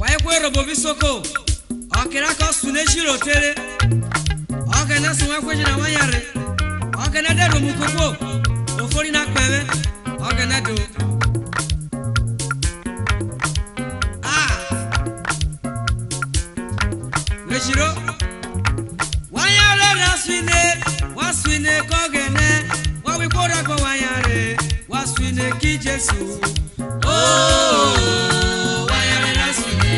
Urhobo Isoko. Okera ko sune shiro tere. Ogana sunwa kweji na wanyare. Ogana de romu koko. Ofori na pewe. Ogana do. Weshiro. Wanyare raswine. Waswine kogene. Wawikora ko wanyare. Waswine ki Jesu. Oh, wanyare raswine.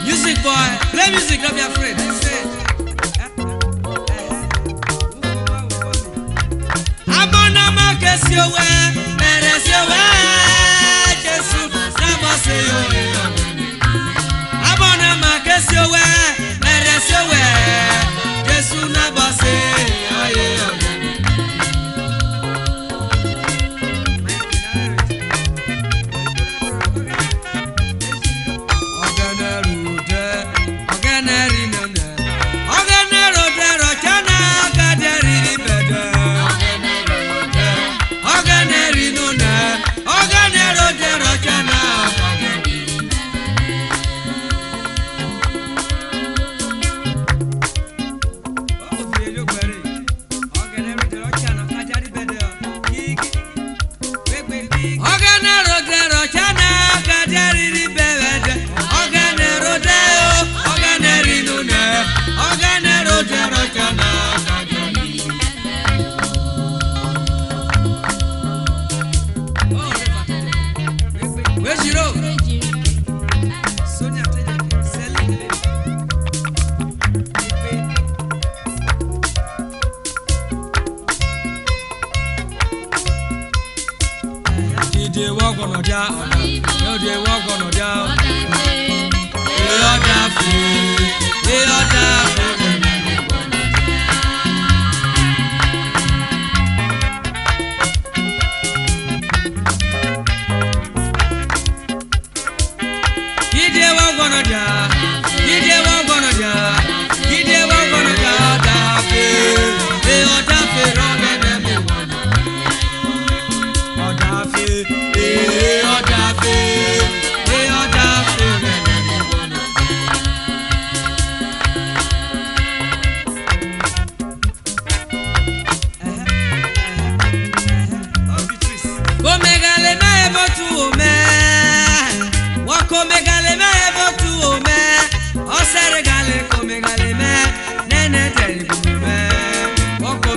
Music boy, play music, don't be afraid.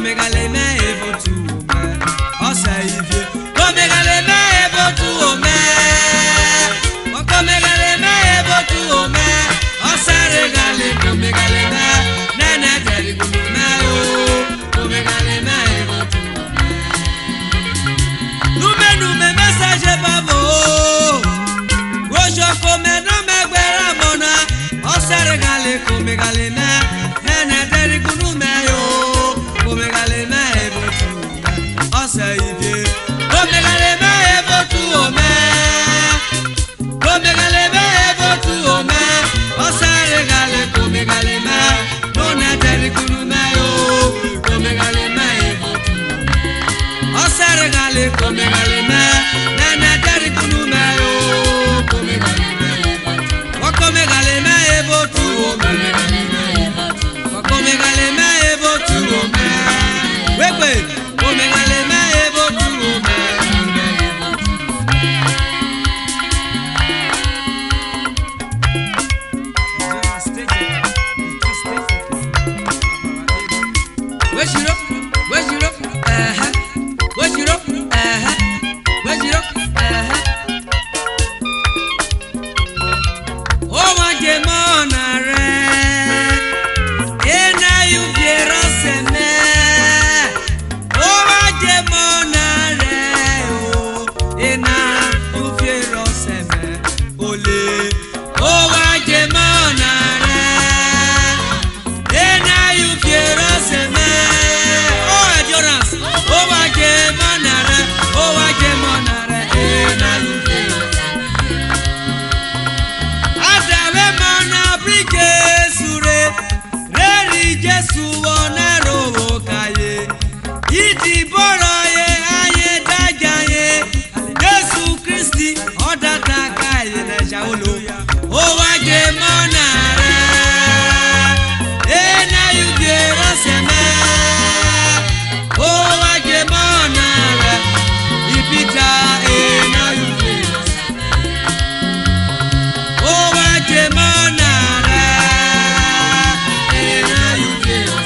komegale me ebotu ome osa ivie komegale me ebotu ome komegale me ebotu ome osa regale komegale me nene teri me o komegale me ebotu ome nume message babo rojo come no me gbera mona osa regale komegale me nene teri me o komegale me ebotu osa ivie komegale me ebotu ome komegale me ebotu ome osa regale komegale me none teri me o komegale me ebotu osa regale komegale me nene teri me o komegale me ebotu komegale me ebotu ome komegale me ebotu ome wepe komegale me ebotu ome wejiro wejiro wejiro wejiro o wa je mona re ena yu fiero seme o wa je mona re o ena yu fiero seme ole o wa je mona re ena yu fiero seme o endurance o wa je mona re o wa je mona re ena yu fiero adawe mona brige sure reri Jesu onero kaye idiboro ye aye dajaye Jesu Kristi odata kaye na jaolo o waje monare ena yugera seme o waje monare ibita ena yugera o waje monare ena yugera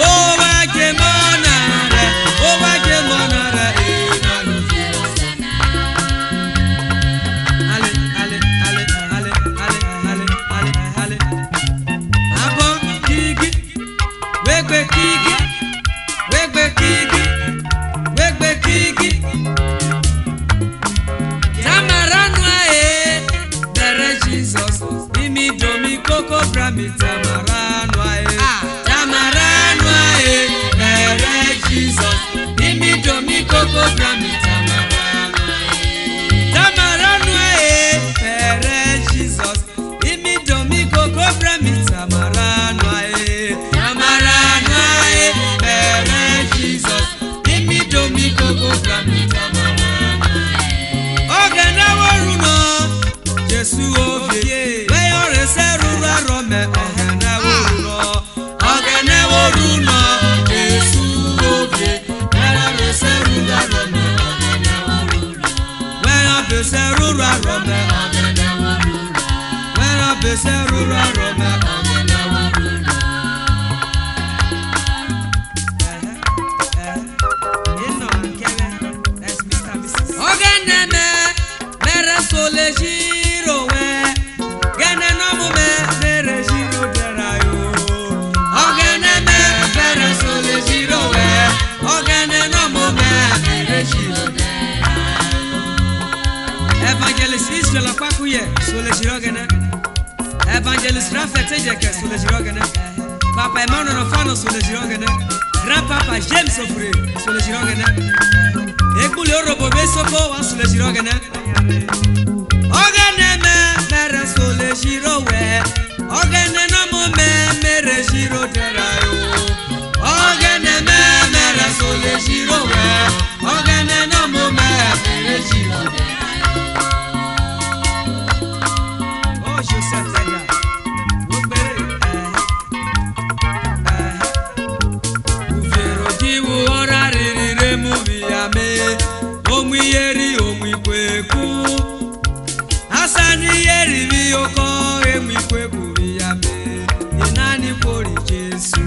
o waje monare ena yugera ale ale ale ale ale ale ale abo kiki wegbe kiki wegbe kiki wegbe kiki tamaranu ae dere Jesus imi domi koko brami tamaranu ae dere Jesus imi domi koko brami tamaranu ae dere Jesus imi domi koko brami tamaranu ae dere Jesus imi domi koko brami ogana woruno Jesu ovie we ore seru arome ogana woruno Jesu ovie we ore seru arome we ore seru arome we ore seru arome ogana me mere sole jiro we gana no mu me mere jiro derayo ogana me mere sole jiro we ogana no mu me mere jiro evangelist Israel akwakuye sole jiro gana evangelist Raphael Tejeke sole jiro gana papa Emmanuel Ofano sole jiro gana grandpapa James Ofre sole jiro gana ekule Urhobo Isoko wa sole jiro gana ogene me mere sole jiro we ogene no mo me mere jiro derayo ogene me mere sole jiro we ogene no mo me mere jiro oh Joseph Zaya obere uvero diwu ora ririre mu biame omu yeri omu ikweku asani yeri bi oko emu ikweku biame inani ko kórì Jésù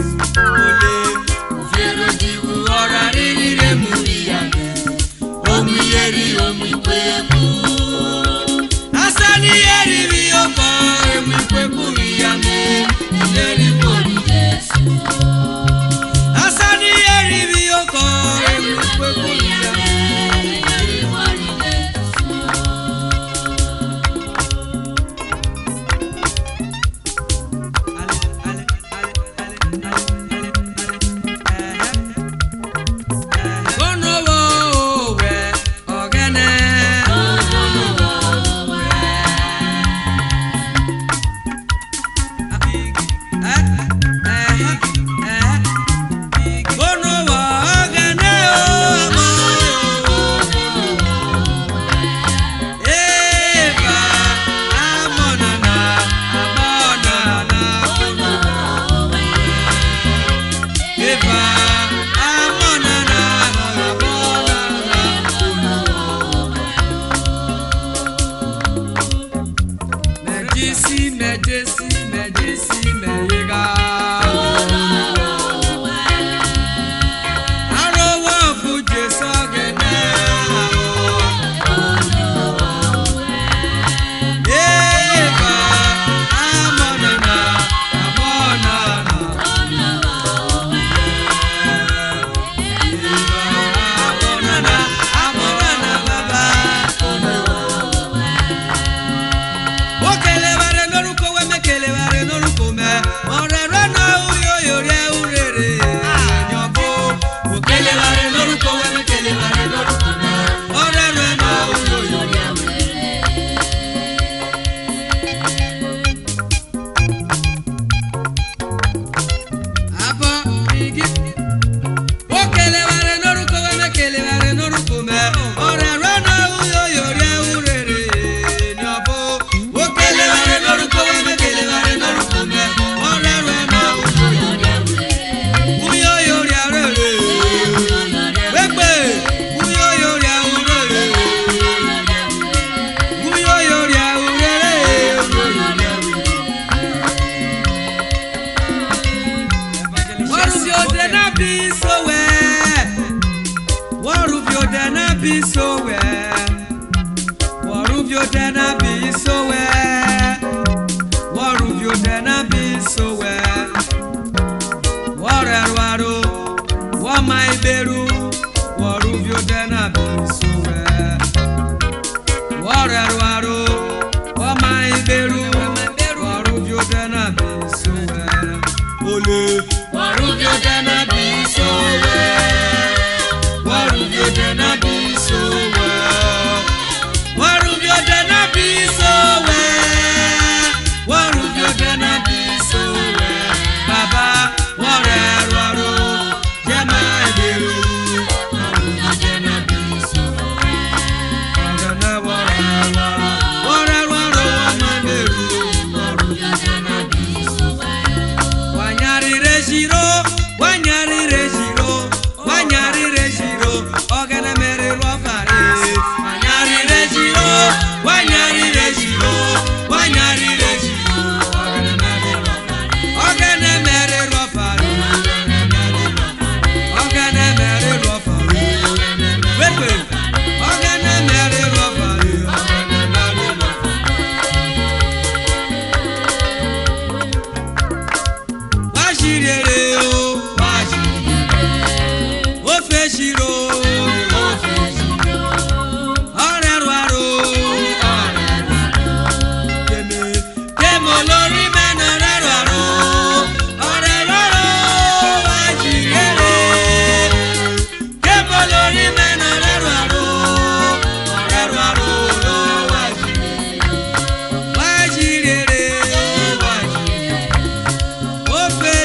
olè òfèrè dìbò ọ̀rọ̀ àríwíre mú ìyàgbé omi yẹri omi pẹ́ẹ́kù asani yẹri bí ọkọ̀ omi pẹ́ẹ́kù ìyàgbé ìlérí kórì Jésù asani yẹri bí ọkọ̀ omi pẹ́ẹ́kù ìyàgbé ìlérí kórì Jésù.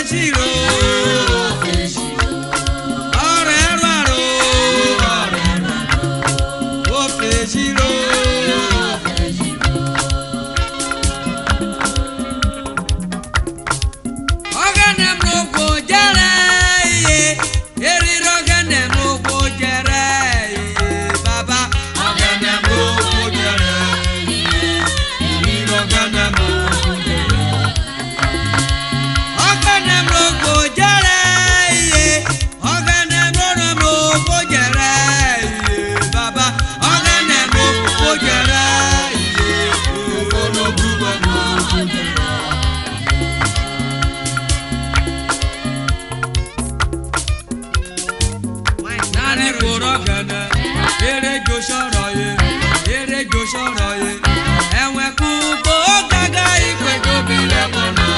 Zero. ogene ere joshoro ye ere joshoro ye enwe ku bo gaga ikwe jobi le bono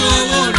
owó